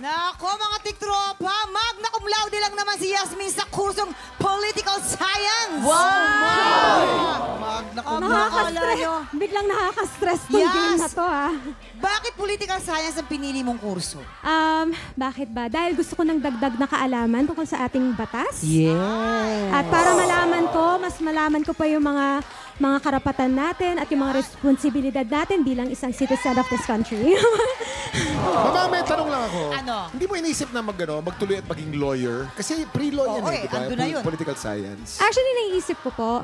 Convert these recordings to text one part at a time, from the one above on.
Nako mga tiktropa, magna cum laude lang naman si Yasmin sa kursong Political Science. Magna cum Nakaka-stress. Biglang nakaka-stress tong game na to, Bakit Political Science ang pinili mong kurso? Bakit ba? Dahil gusto ko ng dagdag na kaalaman tungkol sa ating batas. Yes. At para mas malaman ko pa yung mga karapatan natin at yung mga responsibilidad natin bilang isang citizen of this country. Mama, may tanong lang ako. Ano? Hindi mo inisip na magtuloy at maging lawyer? Kasi pre-law yan Oo, di ba? ando na yun. Political science. Actually, naiisip ko po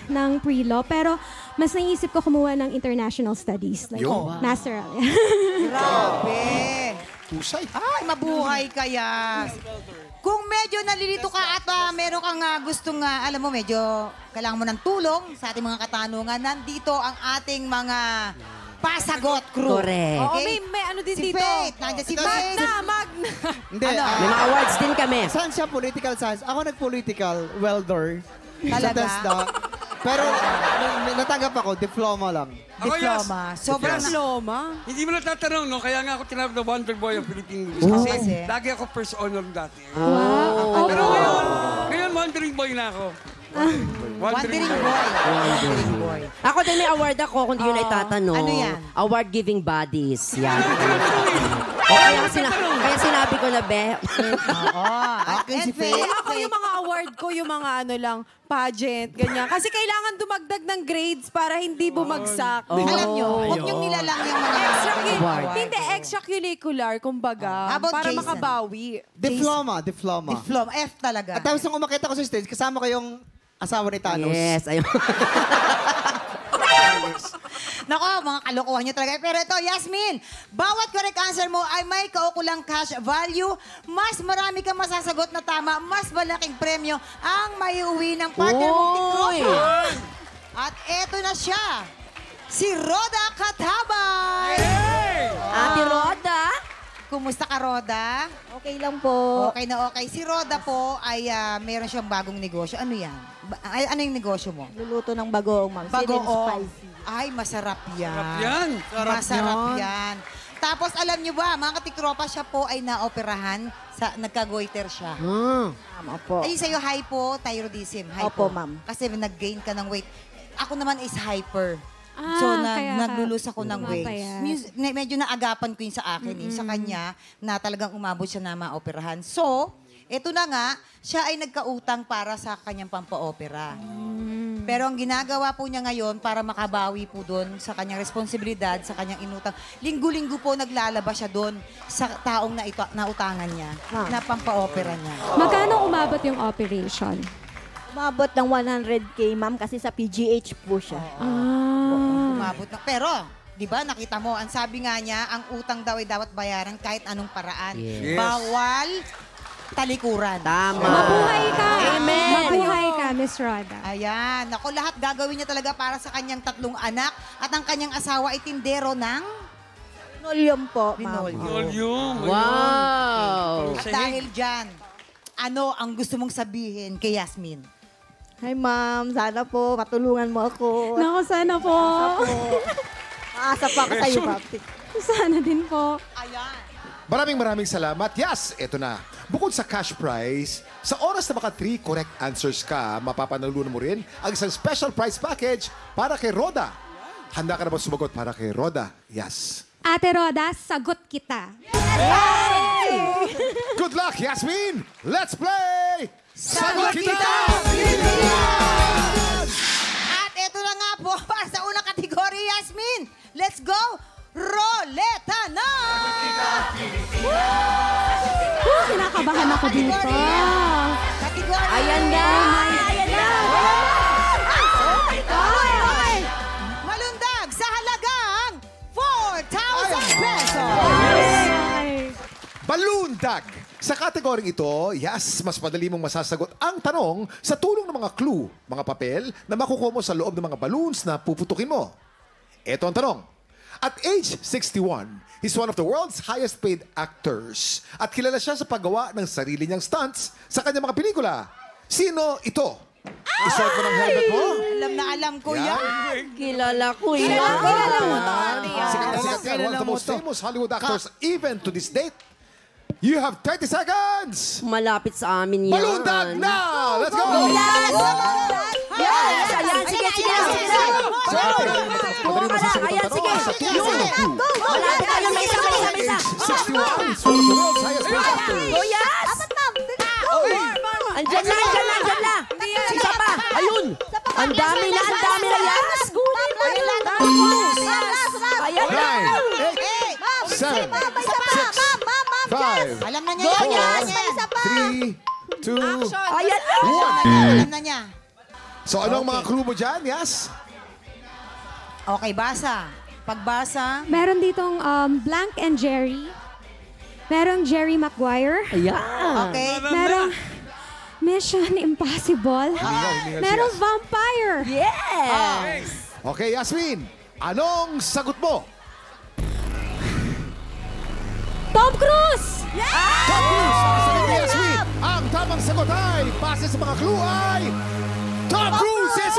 ng pre-law, pero mas naiisip ko kumuha ng international studies. Like, Yo. master. Grabe. Tusay. Ay, mabuhay kaya. Kung medyo nalilito ka at meron kang gustong, alam mo, medyo kailangan mo ng tulong sa ating mga katanungan, nandito ang ating mga pasagot crew. Correct. Okay? Oo, may ano din Si dito. Faith, nandiyan si Faith. Magna. Hindi, May mga awards din kami. saan siya political science? Ako nag-political welder. Sa Talaga? TESDA. Pero natanggap ako, diploma lang. Diploma. Sobrang Diploma. Hindi mo natatanong, no? Kaya nga ako tinawag na Wonder Boy of Philippine News. Kasi? Kasi lagi ako first honor dati. Wow. Pero ngayon wondering boy na ako. Wandering boy. Wandering boy. Ako din may award ako kung di yun ay tatanong. Ano yan? Award giving bodies. Yan. Kaya sinabi ko na, be. Oo. Akin si And Faith. Ako yung mga award ko, yung mga ano lang, pageant, ganyan. Kasi kailangan dumagdag ng grades para hindi bumagsak. Alam nyo, huwag niyong nilalang yung mga Award. Hindi extracurricular, kumbaga. How about para Jason? makabawi. Diploma. Diploma. F talaga. At tapos nung umakit ako sa stage, kasama ko yung asawa ni Thanos. Yes. Ayun. Nako, mga kalokohan niyo talaga. Pero ito, Yasmin, bawat correct answer mo ay may kaukulang cash value. Mas marami kang masasagot na tama, mas malaking premyo ang maiuwi ng partner mong tiktropa. At eto na siya, si Roda Katabay. Ate Roda. Kumusta ka, Roda? Okay lang po. Okay na okay. Si Roda po ay meron siyang bagong negosyo. Ano yan? Ano yung negosyo mo? Luluto ng bagoong, ma'am. Bagoong. Ay, masarap yan. Sarap yan. Masarap yan. Tapos alam niyo ba, mga katiktropa, siya po ay naoperahan, nagka-goiter siya. Tama po. Ay, sa'yo, hypothyroidism. Opo, ma'am. Kasi nag-gain ka ng weight. Ako naman is hyper. Ah, So, kaya ka. naglulus ako ng weight. Pumapayat. Medyo naagapan ko yun sa akin. Sa kanya, na talagang umabot siya na maoperahan. So, eto na nga, siya ay nagkautang para sa kanyang pampaopera. Pero ang ginagawa po niya ngayon para makabawi po doon sa kanyang responsibilidad, sa kanyang inutang, linggo-linggo po naglalabas siya doon sa taong nautangan niya, na pampaopera niya. Magkano umabot yung operation? Umabot ng 100K, ma'am, kasi sa PGH po siya. Umabot na. Pero, di ba, nakita mo, ang sabi nga niya, ang utang daw ay dapat bayaran kahit anong paraan. Yes. Bawal talikuran. Tama. Mabuhay ka! Amen. Mabuhay ka, Miss Roda. Ayan. Ako, lahat gagawin niya talaga para sa kanyang 3 anak at ang kanyang asawa ay tindero ng Linoleum po, ma'am. binolyo. Volume. Wow. At dahil dyan, ano ang gusto mong sabihin kay Yasmin? Hi, ma'am. Sana po matulungan mo ako. Naku, sana po. Maasa pa ako sa'yo, ma'am. Sana din po. Ayan. Maraming salamat. Yes, eto na. Bukod sa cash prize, sa oras na maka 3 correct answers ka, mapapanalunan mo rin ang isang special prize package para kay Roda. Handa ka na ba sumagot para kay Roda? Yes. Ate Roda, sagot kita. Good luck, Yasmin! Let's play! Sagot Kita! At ito na nga po, para sa unang kategory, Yasmin. Let's go! Roleta na! Kinakabahan ako dito. Kategory! Ayan nga. Ayan na! Okay. Malundag sa halagang 4,000 pesos! Balloon Tag! Sa kategoring ito, yes, mas madali mong masasagot ang tanong sa tulong ng mga clue, mga papel na makukuha mo sa loob ng mga balloons na puputukin mo. Ito ang tanong. At age 61, he's one of the world's highest paid actors at kilala siya sa paggawa ng sarili niyang stunts sa kanyang mga pelikula. Sino ito? Isuot mo ng helmet mo? Alam na alam ko Yeah. yan. Kilala ko yan. Kilala mo to, ate. Sikat na sikat yan. One of the most famous Hollywood actors even to this date. You have 30 seconds! Malapit sa amin yan. Balundag na! Let's go! Yes! Ayan, sige. Ayan, sige. Malapit tayo, may isa. 61 is one of the world's highest paid actors. Go, yes! Andyan na. Isa pa. Ayun. Ang dami na, yes! Ayan na. 9, 8, 7, 6, 5, Alam na niya yan. 3, 2, Ayan na. 1. Alam na niya. So anong mga clue mo dyan? Yes? Okay, basa. Pagbasa. Meron ditong Blank and Jerry. Merong Jerry Maguire. Ayan. Okay. Merong Mission Impossible. Merong Vampire. Yes. Okay, Yasmin. Anong sagot mo? Tom Cruise! Tom Cruise! Ang sagot ni Yasmin. Ang tamang sagot ay, base sa mga clue ay, Tom Cruise is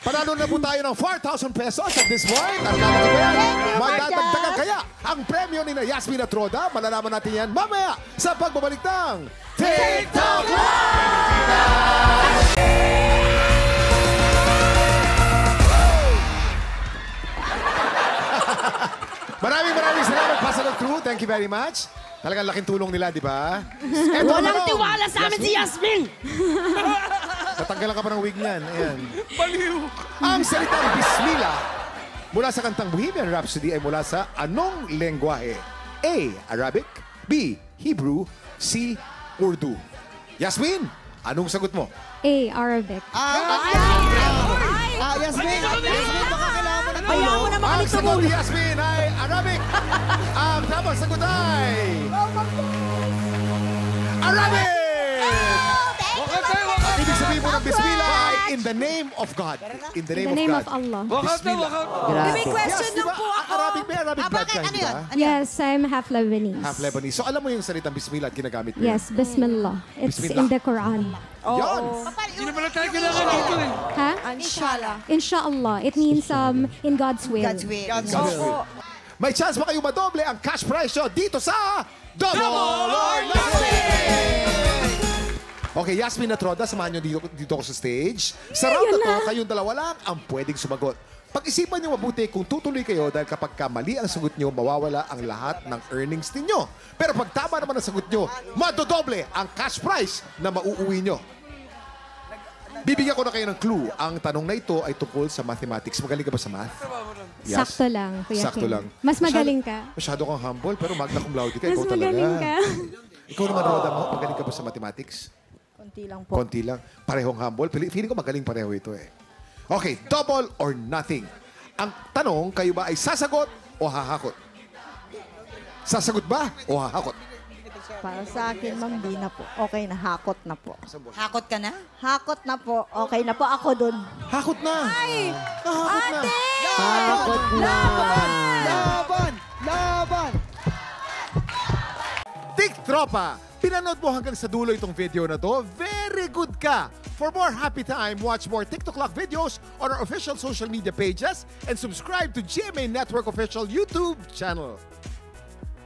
Panalo na po tayo ng 4,000 pesos at this point. Ang kakatabayan, madadagdagan kaya ang premyo ni na Yasmin at Roda. Malalaman natin yan mamaya sa pagbabalik ng TikTok Live! Maraming salamat, Pastor Crew. Thank you very much. Talagang laking tulong nila, di ba? Walang tiwala sa amin si Yasmin. Tatanggalan ka pa ng wig niyan. Ayan. Baliw. Ang salitang Bismillah mula sa kantang Bohemian Rhapsody ay mula sa anong lengguwahe? A. Arabic. B. Hebrew. C. Urdu. Yasmin, anong sagot mo? A. Arabic. Yasmin, baka kailangan mo ng Ayaw mo tulong. naman Ang kami sagot tumulong. ni Yasmin ay Arabic. Ang tamang sagot ay Arabic! Ang ibig sabihin mo ng Bismillah ay in the name of God. In the In name, the name of of God. Allah. Wakat na, wakat. May question Yes, di lang ba? po Ang ako. Arabic, may Arabic blood Bakit? ka, Ano di yun? ba? Yes, I'm half Lebanese. Half Lebanese. So alam mo yung salitang Bismillah at ginagamit mo yun? Yes, Bismillah. It's Bismillah. in the Quran. Yan. Hindi naman tayo kailangan dito eh. Ha? Inshallah. Inshallah. It means in God's will. God's will. May chance ba kayo madoble ang cash prize show dito sa Double or Nothing! Okay, Yasmin at Roda, samahan nyo dito ako sa stage. Sa round na to, kayong dalawa lang ang pwedeng sumagot. Pag-isipan nyo mabuti kung tutuloy kayo dahil kapag mali ang sagot nyo, mawawala ang lahat ng earnings ninyo. Pero pag tama naman ang sagot nyo, madodoble ang cash prize na mauuwi nyo. Bibigyan ko na kayo ng clue. Ang tanong na ito ay tungkol sa mathematics. Magaling ka ba sa math? Yes. Sakto lang, Kuya Sakto Kim. lang. Mas magaling ka. Masyado kang humble, pero magna cum laude ka. Mas Ikaw talaga. magaling ka. Ikaw naman, Roda, magaling ka ba sa mathematics? Konti lang po. Konti lang. Parehong humble. Feeling ko magaling pareho ito eh. Okay, double or nothing. Ang tanong, kayo ba ay sasagot o hahakot? Sasagot ba o hahakot? Para sa akin, ma'am, di na po. Okay na, hakot na po. Hakot ka na? Hakot na po. Okay na po ako dun. Hakot na! Hahakot na! Hakot na. Laban! Tik Tropa! Pinanood mo hanggang sa dulo itong video na to. Very good ka! For more happy time, watch more TikTok Lock videos on our official social media pages and subscribe to GMA Network official YouTube channel.